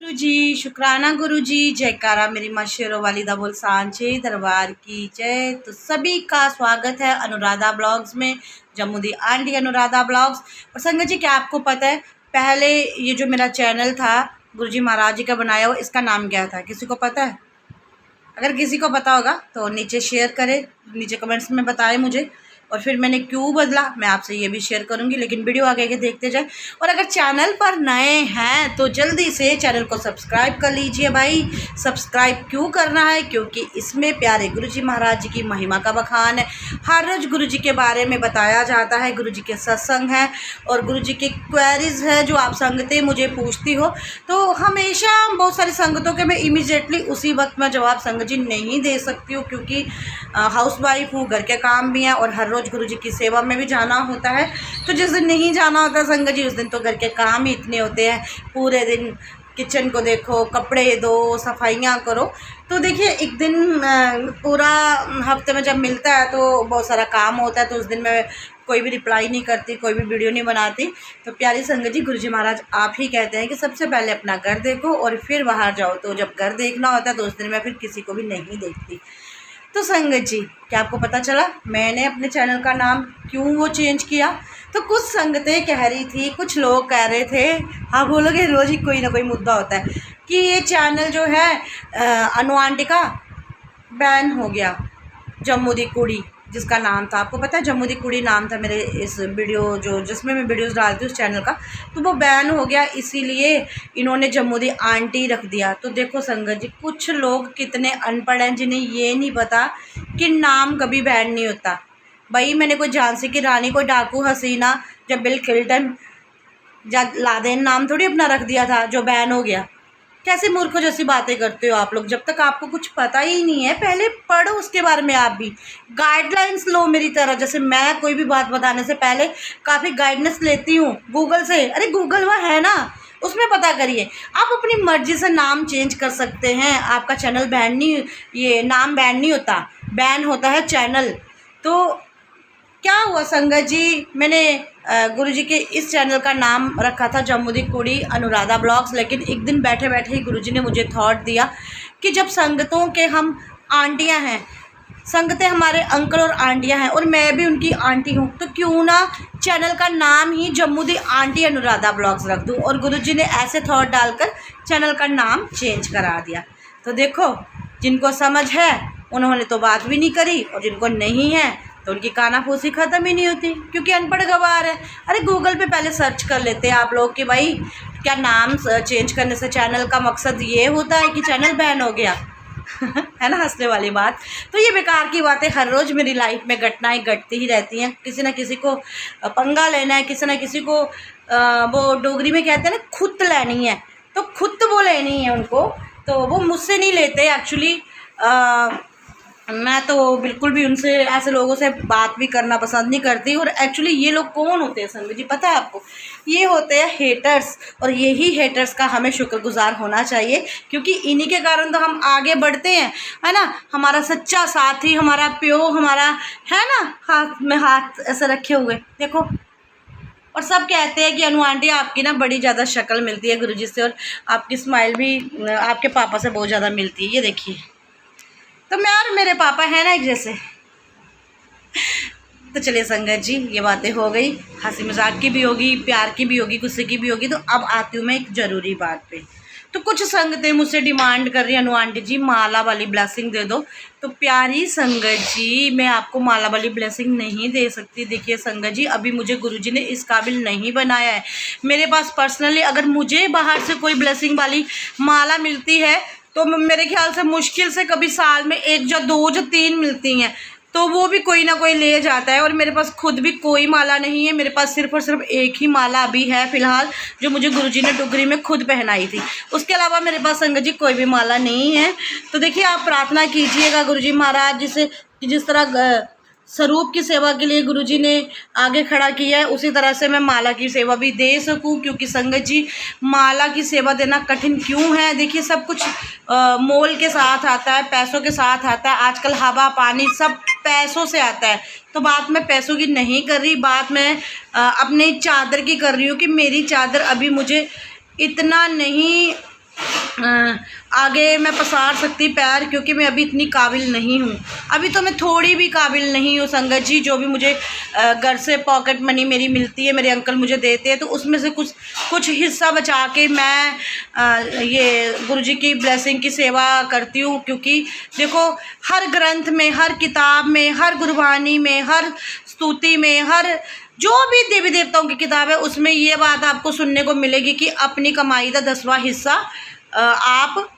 गुरु जी शुक्राना गुरु जी जयकारा मेरी माँ शेरों वाली दा बोल सांचे दरबार की जय। तो सभी का स्वागत है अनुराधा ब्लॉग्स में, जम्मू दी आंटी अनुराधा ब्लॉग्स। और संगत जी क्या आपको पता है पहले ये जो मेरा चैनल था गुरु जी महाराज जी का बनाया हुआ, इसका नाम क्या था? किसी को पता है? अगर किसी को पता होगा तो नीचे शेयर करें, नीचे कमेंट्स में बताएं मुझे। और फिर मैंने क्यों बदला मैं आपसे ये भी शेयर करूंगी, लेकिन वीडियो आगे आगे देखते जाए। और अगर चैनल पर नए हैं तो जल्दी से चैनल को सब्सक्राइब कर लीजिए भाई। सब्सक्राइब क्यों करना है? क्योंकि इसमें प्यारे गुरुजी महाराज जी की महिमा का बखान है। हर रोज़ गुरुजी के बारे में बताया जाता है, गुरुजी के सत्संग हैं और गुरुजी की क्वेरीज है जो आप संगतें मुझे पूछती हो। तो हमेशा बहुत सारी संगतों के मैं इमीडिएटली उसी वक्त में जवाब संगत जी नहीं दे सकती हूँ, क्योंकि हाउसवाइफ हूँ, घर के काम भी हैं और हर रोज़ गुरुजी की सेवा में भी जाना होता है। तो जिस दिन नहीं जाना होता संगत जी उस दिन तो घर के काम ही इतने होते हैं। पूरे दिन किचन को देखो, कपड़े धो, सफाइयाँ करो। तो देखिए एक दिन पूरा हफ्ते में जब मिलता है तो बहुत सारा काम होता है, तो उस दिन मैं कोई भी रिप्लाई नहीं करती, कोई भी वीडियो नहीं बनाती। तो प्यारी संगत जी गुरुजी महाराज आप ही कहते हैं कि सबसे पहले अपना घर देखो और फिर बाहर जाओ। तो जब घर देखना होता है तो उस दिन मैं फिर किसी को भी नहीं देखती। तो संगत जी क्या आपको पता चला मैंने अपने चैनल का नाम क्यों वो चेंज किया? तो कुछ संगतें कह रही थी, कुछ लोग कह रहे थे, हाँ बोलोगे रोज़ ही कोई ना कोई मुद्दा होता है कि ये चैनल जो है अनु आंटी का बैन हो गया। जम्मू दी कुड़ी जिसका नाम था, आपको पता है जम्मू दी कुड़ी नाम था मेरे इस वीडियो जिसमें मैं वीडियोस डालती हूँ उस चैनल का, तो वो बैन हो गया, इसीलिए इन्होंने जम्मू दी आंटी रख दिया। तो देखो संगत जी कुछ लोग कितने अनपढ़ हैं जिन्हें ये नहीं पता कि नाम कभी बैन नहीं होता। भाई मैंने कोई झांसी की रानी, कोई डाकू हसीना या बिल क्लिंटन या लादेन नाम थोड़ी अपना रख दिया था जो बैन हो गया। कैसे मूर्खों जैसी बातें करते हो आप लोग? जब तक आपको कुछ पता ही नहीं है पहले पढ़ो उसके बारे में, आप भी गाइडलाइंस लो मेरी तरह। जैसे मैं कोई भी बात बताने से पहले काफ़ी गाइडेंस लेती हूँ गूगल से। अरे गूगल वह है ना, उसमें पता करिए। आप अपनी मर्जी से नाम चेंज कर सकते हैं, आपका चैनल बैन नहीं, ये नाम बैन नहीं होता, बैन होता है चैनल। तो क्या हुआ संगत जी, मैंने गुरुजी के इस चैनल का नाम रखा था जम्मू दी कुड़ी अनुराधा ब्लॉग्स, लेकिन एक दिन बैठे बैठे ही गुरुजी ने मुझे थॉट दिया कि जब संगतों के हम आंटियां हैं, संगतें हमारे अंकल और आंटियां हैं और मैं भी उनकी आंटी हूँ, तो क्यों ना चैनल का नाम ही जम्मू दी आंटी अनुराधा ब्लॉग्स रख दूँ। और गुरुजी ने ऐसे थॉट डालकर चैनल का नाम चेंज करा दिया। तो देखो जिनको समझ है उन्होंने तो बात भी नहीं करी, और जिनको नहीं है तो उनकी कानाफूसी ख़त्म ही नहीं होती, क्योंकि अनपढ़ गवार है। अरे गूगल पे पहले सर्च कर लेते हैं आप लोग कि भाई क्या नाम चेंज करने से चैनल का मकसद ये होता है कि चैनल बैन हो गया है ना, हंसने वाली बात। तो ये बेकार की बातें हर रोज़ मेरी लाइफ में घटनाएं घटती ही रहती हैं। किसी न किसी को पंगा लेना है, किसी न किसी को वो डोगरी में कहते हैं ना खुत लेनी है, तो खुत वो लेनी है उनको, तो वो मुझसे नहीं लेते एक्चुअली। मैं तो बिल्कुल भी उनसे, ऐसे लोगों से बात भी करना पसंद नहीं करती। और एक्चुअली ये लोग कौन होते हैं संगत जी पता है आपको? ये होते हैं हेटर्स, और यही हेटर्स का हमें शुक्रगुजार होना चाहिए, क्योंकि इन्हीं के कारण तो हम आगे बढ़ते हैं, है ना। हमारा सच्चा साथी, हमारा प्यो, हमारा है ना, हाथ में हाथ ऐसे रखे हुए देखो। और सब कहते हैं कि अनु आंटी आपकी ना बड़ी ज़्यादा शक्ल मिलती है गुरुजी से, और आपकी स्माइल भी आपके पापा से बहुत ज़्यादा मिलती है, ये देखिए। तो मैं और मेरे पापा हैं ना एक जैसे। तो चलिए संगत जी ये बातें हो गई, हंसी मजाक की भी होगी, प्यार की भी होगी, गुस्से की भी होगी। तो अब आती हूँ मैं एक ज़रूरी बात पे। तो कुछ संगतें मुझसे डिमांड कर रही हैं अनु आंटी जी माला वाली ब्लेसिंग दे दो। तो प्यारी संगत जी मैं आपको माला वाली ब्लेसिंग नहीं दे सकती। देखिए संगत जी अभी मुझे गुरुजी ने इस काबिल नहीं बनाया है। मेरे पास पर्सनली अगर मुझे बाहर से कोई ब्लेसिंग वाली माला मिलती है तो मेरे ख्याल से मुश्किल से कभी साल में 1 या 2 या 3 मिलती हैं, तो वो भी कोई ना कोई ले जाता है। और मेरे पास खुद भी कोई माला नहीं है, मेरे पास सिर्फ और सिर्फ एक ही माला अभी है फ़िलहाल, जो मुझे गुरुजी ने डुगरी में खुद पहनाई थी। उसके अलावा मेरे पास संगत जी कोई भी माला नहीं है। तो देखिए आप प्रार्थना कीजिएगा गुरुजी महाराज जी से कि जिस तरह स्वरूप की सेवा के लिए गुरुजी ने आगे खड़ा किया है, उसी तरह से मैं माला की सेवा भी दे सकूं। क्योंकि संगत जी माला की सेवा देना कठिन क्यों है? देखिए सब कुछ मोल के साथ आता है, पैसों के साथ आता है। आजकल हवा पानी सब पैसों से आता है। तो बात मैं पैसों की नहीं कर रही, बात मैं अपनी चादर की कर रही हूँ कि मेरी चादर अभी मुझे इतना नहीं आगे मैं पसार सकती पैर, क्योंकि मैं अभी इतनी काबिल नहीं हूँ। अभी तो मैं थोड़ी भी काबिल नहीं हूँ संगत जी। जो भी मुझे घर से पॉकेट मनी मेरी मिलती है, मेरे अंकल मुझे देते हैं, तो उसमें से कुछ हिस्सा बचा के मैं ये गुरुजी की ब्लेसिंग की सेवा करती हूँ। क्योंकि देखो, हर ग्रंथ में, हर किताब में, हर गुरबानी में, हर स्तुति में, हर जो भी देवी देवताओं की किताब है, उसमें ये बात आपको सुनने को मिलेगी कि अपनी कमाई का 10वां हिस्सा आप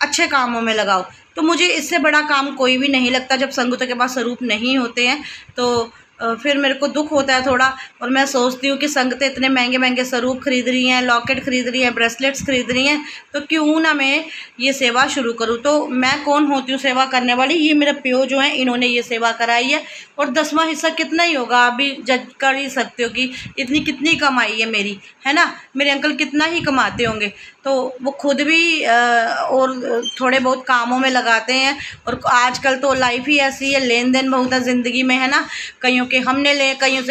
अच्छे कामों में लगाओ। तो मुझे इससे बड़ा काम कोई भी नहीं लगता। जब संगतों के पास स्वरूप नहीं होते हैं तो फिर मेरे को दुख होता है थोड़ा, और मैं सोचती हूँ कि संगतें इतने महंगे महंगे स्वरूप खरीद रही हैं, लॉकेट खरीद रही हैं, ब्रेसलेट्स खरीद रही हैं, तो क्यों ना मैं ये सेवा शुरू करूँ। तो मैं कौन होती हूँ सेवा करने वाली? ये मेरे प्यो जो हैं, इन्होंने ये सेवा कराई है। और 10वां हिस्सा कितना ही होगा, आप भी जज कर ही सकते हो कि इतनी कितनी कमाई है मेरी, है ना। मेरे अंकल कितना ही कमाते होंगे, तो वो खुद भी और थोड़े बहुत कामों में लगाते हैं। और आजकल तो लाइफ ही ऐसी है, लेन देन बहुत है ज़िंदगी में, है ना। कईयों से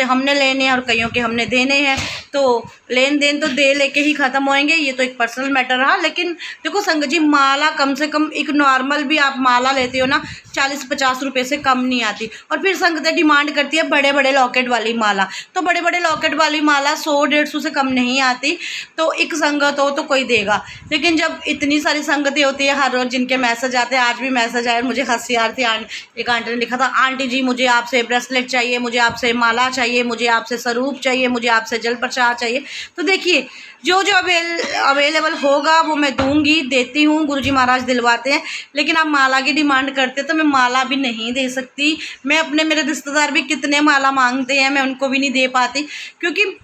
हमने लेने हैं और कईयों के हमने देने हैं। तो लेन देन तो दे लेके ही ख़त्म होएंगे, ये तो एक पर्सनल मैटर रहा। लेकिन देखो संगत जी, माला कम से कम एक नॉर्मल भी आप माला लेते हो ना, 40-50 रुपये से कम नहीं आती। और फिर संगतें डिमांड करती है बड़े बड़े लॉकेट वाली माला, तो बड़े बड़े लॉकेट वाली माला 100-150 से कम नहीं आती। तो एक संगत हो तो कोई देगा। लेकिन जब इतनी सारी संगतें होती है हर रोज़, जिनके मैसेज आते हैं, आज भी मैसेज आया, मुझे हंसी आ रही थी। एक आंटी ने लिखा था, आंटी जी मुझे आपसे ब्रेसलेट चाहिए, मुझे आपसे माला चाहिए, मुझे आपसे स्वरूप चाहिए, मुझे आपसे जल प्रसाद चाहिए। तो देखिए, जो जो अवेलेबल होगा वो मैं दूंगी, देती हूँ, गुरुजी महाराज दिलवाते हैं। लेकिन आप माला की डिमांड करते तो मैं माला भी नहीं दे सकती। मैं मेरे रिश्तेदार भी कितने माला मांगते हैं, मैं उनको भी नहीं दे पाती, क्योंकि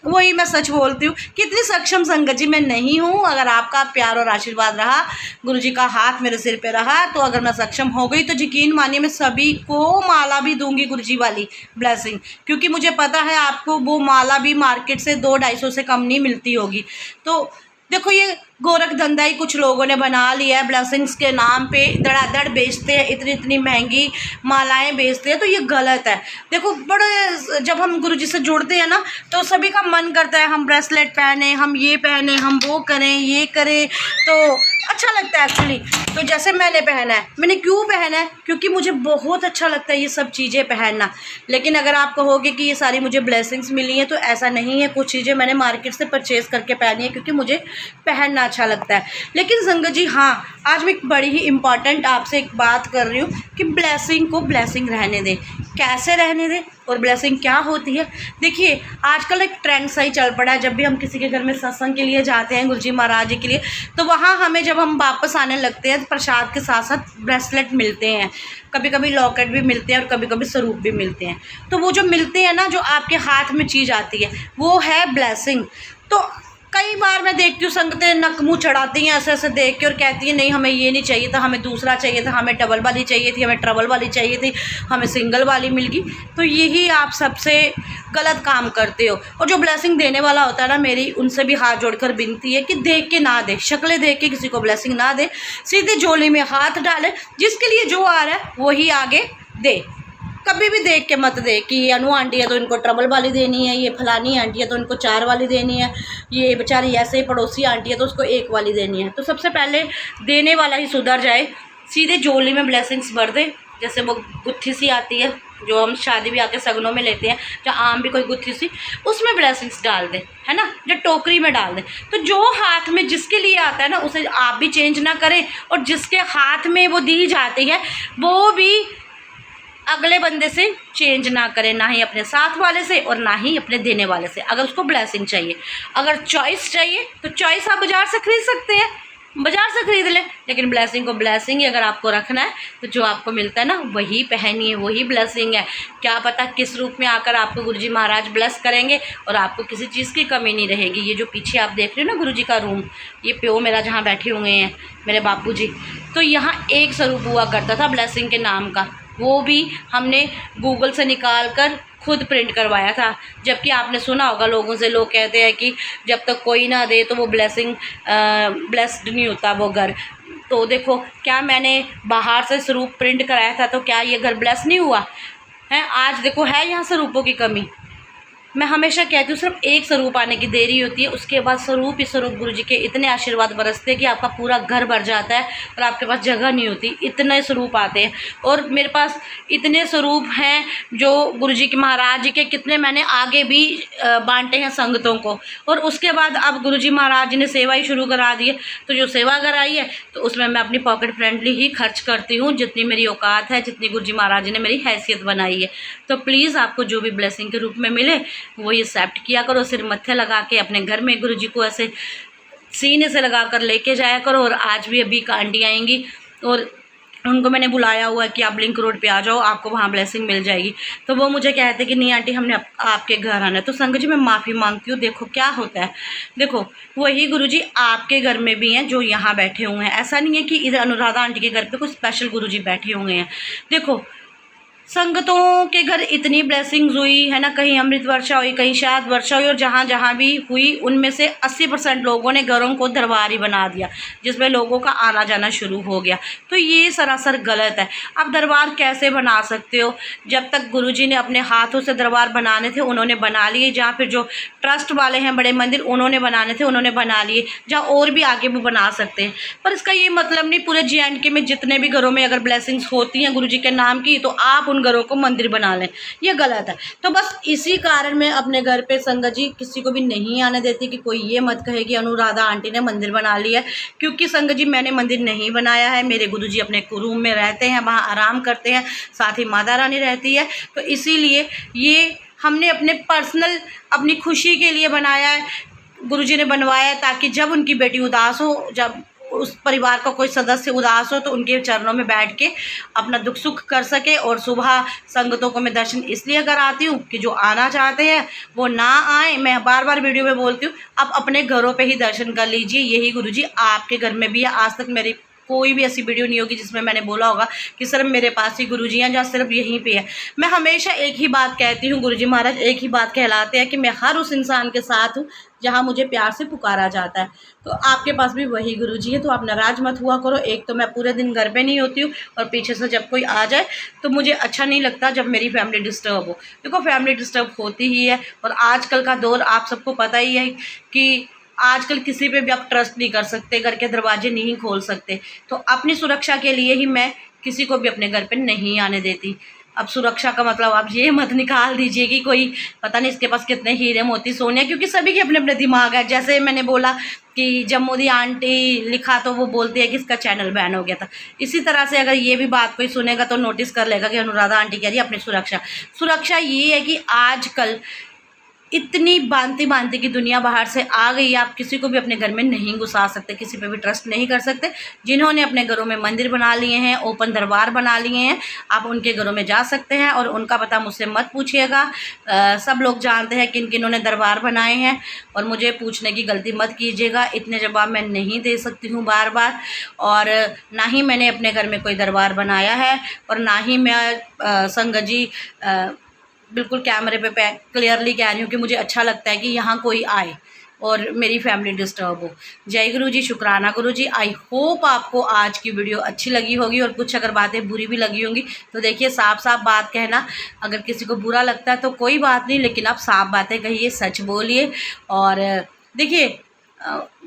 वही मैं सच बोलती हूँ कि इतनी सक्षम संगत जी मैं नहीं हूँ। अगर आपका प्यार और आशीर्वाद रहा, गुरुजी का हाथ मेरे सिर पे रहा, तो अगर मैं सक्षम हो गई तो यकीन मानिए मैं सभी को माला भी दूंगी गुरुजी वाली ब्लेसिंग। क्योंकि मुझे पता है आपको वो माला भी मार्केट से 200-250 से कम नहीं मिलती होगी। तो देखो, ये गोरख धंधा ही कुछ लोगों ने बना लिया है, ब्लेसिंग्स के नाम पे धड़ाधड़ बेचते हैं, इतनी इतनी महंगी मालाएं बेचते हैं। तो ये गलत है। देखो, बड़े जब हम गुरुजी से जुड़ते हैं ना, तो सभी का मन करता है हम ब्रेसलेट पहने, हम ये पहने, हम वो करें, ये करें, तो अच्छा लगता है एक्चुअली। तो जैसे मैंने पहना है, मैंने क्यों पहना है? क्योंकि मुझे बहुत अच्छा लगता है ये सब चीज़ें पहनना। लेकिन अगर आप कहोगे कि ये सारी मुझे ब्लेसिंग्स मिली हैं, तो ऐसा नहीं है। कुछ चीज़ें मैंने मार्केट से परचेज़ करके पहनी है, क्योंकि मुझे पहनना अच्छा लगता है। लेकिन संगत जी, हाँ, आज मैं एक बड़ी ही इम्पॉर्टेंट आपसे एक बात कर रही हूँ कि ब्लेसिंग को ब्लेसिंग रहने दें। कैसे रहने दें और ब्लेसिंग क्या होती है? देखिए, आजकल एक ट्रेंड सही चल पड़ा है। जब भी हम किसी के घर में सत्संग के लिए जाते हैं, गुरुजी महाराज जी के लिए, तो वहाँ हमें जब हम वापस आने लगते हैं, प्रसाद के साथ साथ ब्रेसलेट मिलते हैं, कभी कभी लॉकेट भी मिलते हैं और कभी कभी स्वरूप भी मिलते हैं। तो वो जो मिलते हैं ना, जो आपके हाथ में चीज़ आती है, वो है ब्लेसिंग। तो कई बार मैं देखती हूँ संगतें नक मुँह चढ़ाती हैं ऐसे ऐसे देख के और कहती हैं नहीं, हमें ये नहीं चाहिए था, हमें दूसरा चाहिए था, हमें डबल वाली चाहिए थी, हमें ट्रबल वाली चाहिए थी, हमें सिंगल वाली मिल गई। तो यही आप सबसे गलत काम करते हो। और जो ब्लेसिंग देने वाला होता है ना, मेरी उनसे भी हाथ जोड़कर विनती है कि देख के ना दे, शक्लें देख के किसी को ब्लेसिंग ना दे, सीधे झोली में हाथ डाले, जिसके लिए जो आ रहा है वही आगे दे। कभी भी देख के मत दे कि ये अनु आंटी है तो इनको ट्रबल वाली देनी है, ये फलानी आंटी है तो इनको 4 वाली देनी है, ये बेचारी ऐसे ही पड़ोसी आंटी है तो उसको 1 वाली देनी है। तो सबसे पहले देने वाला ही सुधर जाए, सीधे झोली में ब्लेसिंग्स भर दे। जैसे वो गुत्थी सी आती है जो हम शादी ब्याह के सगनों में लेते हैं, जो आम भी कोई गुत्थी सी, उसमें ब्लेसिंग्स डाल दे, है ना, जो टोकरी में डाल दे। तो जो हाथ में जिसके लिए आता है ना, उसे आप भी चेंज ना करें, और जिसके हाथ में वो दी जाती है वो भी अगले बंदे से चेंज ना करें, ना ही अपने साथ वाले से और ना ही अपने देने वाले से। अगर उसको ब्लेसिंग चाहिए, अगर चॉइस चाहिए तो चॉइस आप बाज़ार से खरीद सकते हैं, बाज़ार से खरीद लें। लेकिन ब्लेसिंग को ब्लेसिंग ही अगर आपको रखना है, तो जो आपको मिलता है ना वही पहनिए, वही ब्लेसिंग है। क्या पता किस रूप में आकर आपको गुरुजी महाराज ब्लेस करेंगे और आपको किसी चीज़ की कमी नहीं रहेगी। ये जो पीछे आप देख रहे हो ना गुरुजी का रूम, ये प्यो मेरा जहाँ बैठे हुए हैं मेरे बापू जी, तो यहाँ एक स्वरूप हुआ करता था ब्लेसिंग के नाम का, वो भी हमने गूगल से निकाल कर खुद प्रिंट करवाया था। जबकि आपने सुना होगा लोगों से, लोग कहते हैं कि जब तक कोई ना दे तो वो ब्लेसिंग ब्लेस्ड नहीं होता वो घर। तो देखो, क्या मैंने बाहर से स्वरूप प्रिंट कराया था तो क्या ये घर ब्लेस नहीं हुआ है? आज देखो है यहाँ स्वरूपों की कमी। मैं हमेशा कहती हूँ सिर्फ एक स्वरूप आने की देरी होती है, उसके बाद स्वरूप ही स्वरूप गुरुजी के इतने आशीर्वाद बरसते हैं कि आपका पूरा घर भर जाता है और आपके पास जगह नहीं होती, इतने स्वरूप आते हैं। और मेरे पास इतने स्वरूप हैं जो गुरुजी के महाराज जी के कितने मैंने आगे भी बांटे हैं संगतों को। और उसके बाद अब गुरुजी महाराज जी ने सेवा ही शुरू करा दी है, तो जो सेवा कराई है तो उसमें मैं अपनी पॉकेट फ्रेंडली ही खर्च करती हूँ, जितनी मेरी औकात है, जितनी गुरुजी महाराज जी ने मेरी हैसियत बनाई है। तो प्लीज़ आपको जो भी ब्लेसिंग के रूप में मिले वो ये एक्सेप्ट किया करो, सिर मत्थे लगा के अपने घर में गुरुजी को ऐसे सीने से लगा कर लेके जाया करो। और आज भी अभी आंटी आएंगी और उनको मैंने बुलाया हुआ है कि आप लिंक रोड पे आ जाओ, आपको वहाँ ब्लेसिंग मिल जाएगी। तो वो मुझे कहते कि नहीं आंटी हमने आपके घर आना है। तो संगत जी मैं माफ़ी मांगती हूँ। देखो क्या होता है, देखो वही गुरुजी आपके घर में भी हैं जो यहाँ बैठे हुए हैं। ऐसा नहीं है कि इधर अनुराधा आंटी के घर पे कुछ स्पेशल गुरुजी बैठे हुए हैं। देखो संगतों के घर इतनी ब्लेसिंग्स हुई है ना, कहीं अमृत वर्षा हुई, कहीं शायद वर्षा हुई, और जहाँ जहाँ भी हुई उनमें से 80% लोगों ने घरों को दरबार ही बना दिया, जिसमें लोगों का आना जाना शुरू हो गया। तो ये सरासर गलत है। आप दरबार कैसे बना सकते हो? जब तक गुरुजी ने अपने हाथों से दरबार बनाने थे उन्होंने बना लिए, जहाँ फिर जो ट्रस्ट वाले हैं बड़े मंदिर उन्होंने बनाने थे उन्होंने बना लिए, जहाँ और भी आगे वो बना सकते हैं। पर इसका ये मतलब नहीं पूरे JNK में जितने भी घरों में अगर ब्लेसिंग्स होती हैं गुरुजी के नाम की तो आप घरों को मंदिर बना लें, ये गलत है। तो बस इसी कारण मैं अपने घर पे संगत जी किसी को भी नहीं आने देती कि कोई ये मत कहे कि अनुराधा आंटी ने मंदिर बना लिया है, क्योंकि संगत जी मैंने मंदिर नहीं बनाया है। मेरे गुरुजी अपने रूम में रहते हैं, वहाँ आराम करते हैं, साथ ही माता रानी रहती है। तो इसीलिए ये हमने अपने पर्सनल अपनी खुशी के लिए बनाया है, गुरुजी ने बनवाया है, ताकि जब उनकी बेटी उदास हो, जब उस परिवार का कोई सदस्य उदास हो तो उनके चरणों में बैठ के अपना दुख सुख कर सके। और सुबह संगतों को मैं दर्शन इसलिए कराती हूँ कि जो आना चाहते हैं वो ना आए। मैं बार बार वीडियो में बोलती हूँ आप अपने घरों पे ही दर्शन कर लीजिए, यही गुरुजी आपके घर में भी है। आज तक मेरी कोई भी ऐसी वीडियो नहीं होगी जिसमें मैंने बोला होगा कि सिर्फ मेरे पास ही गुरुजी हैं, जहाँ सिर्फ यहीं पे है। मैं हमेशा एक ही बात कहती हूँ, गुरुजी महाराज एक ही बात कहलाते हैं कि मैं हर उस इंसान के साथ हूँ जहाँ मुझे प्यार से पुकारा जाता है। तो आपके पास भी वही गुरुजी है, तो आप नाराज़ मत हुआ करो। एक तो मैं पूरे दिन घर पे नहीं होती हूँ और पीछे से जब कोई आ जाए तो मुझे अच्छा नहीं लगता जब मेरी फैमिली डिस्टर्ब हो। देखो फैमिली डिस्टर्ब होती ही है, और आजकल का दौर आप सबको पता ही है कि आजकल किसी पे भी आप ट्रस्ट नहीं कर सकते, घर के दरवाजे नहीं खोल सकते। तो अपनी सुरक्षा के लिए ही मैं किसी को भी अपने घर पे नहीं आने देती। अब सुरक्षा का मतलब आप ये मत निकाल दीजिए कि कोई पता नहीं इसके पास कितने हीरे मोती सोने, क्योंकि सभी के अपने अपने दिमाग है। जैसे मैंने बोला कि जब मोदी आंटी लिखा तो वो बोलती है कि इसका चैनल बैन हो गया था, इसी तरह से अगर ये भी बात कोई सुनेगा तो नोटिस कर लेगा कि अनुराधा आंटी कह रही है अपनी सुरक्षा ये है कि आजकल इतनी भांति की दुनिया बाहर से आ गई, आप किसी को भी अपने घर में नहीं घुसा सकते, किसी पे भी ट्रस्ट नहीं कर सकते। जिन्होंने अपने घरों में मंदिर बना लिए हैं, ओपन दरबार बना लिए हैं, आप उनके घरों में जा सकते हैं। और उनका पता मुझसे मत पूछिएगा, सब लोग जानते हैं किन किन्हों ने दरबार बनाए हैं, और मुझे पूछने की गलती मत कीजिएगा। इतने जवाब मैं नहीं दे सकती हूँ बार बार, और ना ही मैंने अपने घर में कोई दरबार बनाया है, और ना ही मैं संगत जी बिल्कुल कैमरे पे क्लियरली कह रही हूँ कि मुझे अच्छा लगता है कि यहाँ कोई आए और मेरी फैमिली डिस्टर्ब हो। जय गुरु जी, शुक्राना गुरु जी। आई होप आपको आज की वीडियो अच्छी लगी होगी, और कुछ अगर बातें बुरी भी लगी होंगी तो देखिए साफ साफ बात कहना। अगर किसी को बुरा लगता है तो कोई बात नहीं, लेकिन आप साफ बातें कहिए, सच बोलिए। और देखिए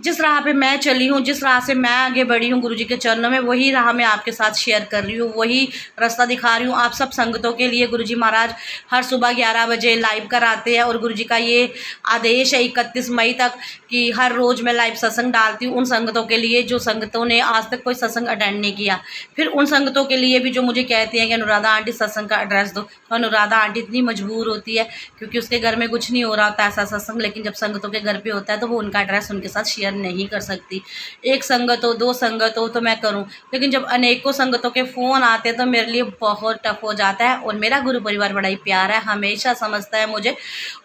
जिस राह पे मैं चली हूँ, जिस राह से मैं आगे बढ़ी हूँ गुरुजी के चरणों में, वही राह मैं आपके साथ शेयर कर रही हूँ, वही रास्ता दिखा रही हूँ आप सब संगतों के लिए। गुरुजी महाराज हर सुबह 11 बजे लाइव कराते हैं, और गुरुजी का ये आदेश है 31 मई तक कि हर रोज़ मैं लाइव सत्संग डालती हूँ उन संगतों के लिए जो संगतों ने आज तक कोई सत्संग अटेंड नहीं किया। फिर उन संगतों के लिए भी जो मुझे कहती हैं कि अनुराधा आंटी सत्संग का एड्रेस दो, तो अनुराधा आंटी इतनी मजबूर होती है क्योंकि उसके घर में कुछ नहीं हो रहा होता ऐसा सत्संग, लेकिन जब संगतों के घर पर होता है तो वो उनका एड्रेस उनके साथ शेयर नहीं कर सकती। एक संगत हो, दो संगत हो तो मैं करूं, लेकिन जब अनेकों संगतों के फ़ोन आते हैं तो मेरे लिए बहुत टफ हो जाता है। और मेरा गुरु परिवार बड़ा ही प्यारा है, हमेशा समझता है मुझे।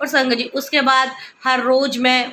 और संगत जी उसके बाद हर रोज़ मैं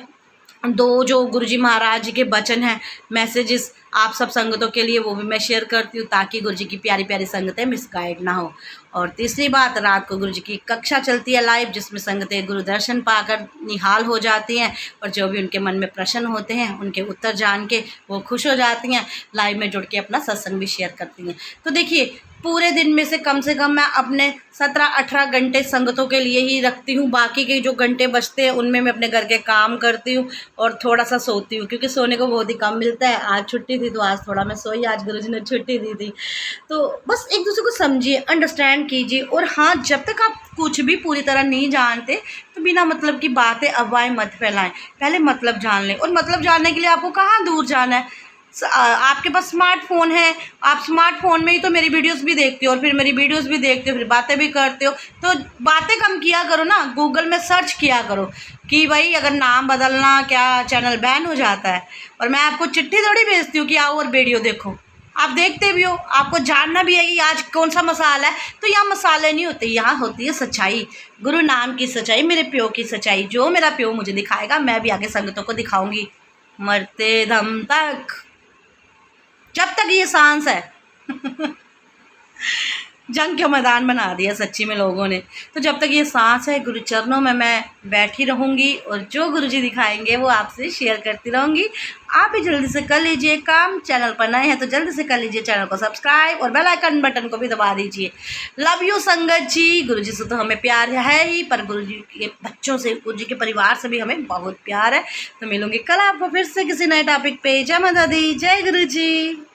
2 जो गुरुजी महाराज जी के वचन हैं मैसेजेस आप सब संगतों के लिए वो भी मैं शेयर करती हूँ, ताकि गुरु जी की प्यारी प्यारी संगतें मिसगाइड ना हो। और तीसरी बात, रात को गुरु जी की कक्षा चलती है लाइव, जिसमें संगतें गुरु दर्शन पाकर निहाल हो जाती हैं और जो भी उनके मन में प्रश्न होते हैं उनके उत्तर जान के वो खुश हो जाती हैं, लाइव में जुड़ के अपना सत्संग भी शेयर करती हैं। तो देखिए, पूरे दिन में से कम मैं अपने 17-18 घंटे संगतों के लिए ही रखती हूँ। बाकी के जो घंटे बचते हैं उनमें मैं अपने घर के काम करती हूँ और थोड़ा सा सोती हूँ, क्योंकि सोने को बहुत ही कम मिलता है। आज छुट्टी थी तो आज थोड़ा मैं सोई, आज गुरुजी ने छुट्टी दी थी। तो बस एक दूसरे को समझिए, अंडरस्टैंड कीजिए। और हाँ, जब तक आप कुछ भी पूरी तरह नहीं जानते तो बिना मतलब की बातें अफवाहें मत फैलाएं, पहले मतलब जान लें। और मतलब जानने के लिए आपको कहाँ दूर जाना है, आपके पास स्मार्टफोन है, आप स्मार्टफोन में ही तो मेरी वीडियोस भी देखते हो और फिर मेरी वीडियोस भी देखते हो, फिर बातें भी करते हो। तो बातें कम किया करो ना, गूगल में सर्च किया करो कि भाई अगर नाम बदलना क्या चैनल बैन हो जाता है। और मैं आपको चिट्ठी थोड़ी भेजती हूँ कि आओ और वीडियो देखो, आप देखते भी हो, आपको जानना भी है कि आज कौन सा मसाला है। तो यहाँ मसाले नहीं होते, यहाँ होती है सच्चाई, गुरु नाम की सच्चाई, मेरे प्यो की सच्चाई। जो मेरा प्यो मुझे दिखाएगा मैं भी आगे संगतों को दिखाऊंगी, मरते दम तक, जब तक ये सांस है। जंग का मैदान बना दिया सच्ची में लोगों ने। तो जब तक ये सांस है, गुरु चरणों में मैं बैठी रहूँगी और जो गुरुजी दिखाएंगे वो आपसे शेयर करती रहूँगी। आप भी जल्दी से कर लीजिए काम, चैनल पर नए हैं तो जल्दी से कर लीजिए चैनल को सब्सक्राइब और बेल आइकन बटन को भी दबा दीजिए। लव यू संगत जी। गुरुजी से तो हमें प्यार है ही, पर गुरुजी के बच्चों से, गुरुजी के परिवार से भी हमें बहुत प्यार है। तो मिलूंगी कल आपको फिर से किसी नए टॉपिक पे। जय माता दी, जय गुरुजी।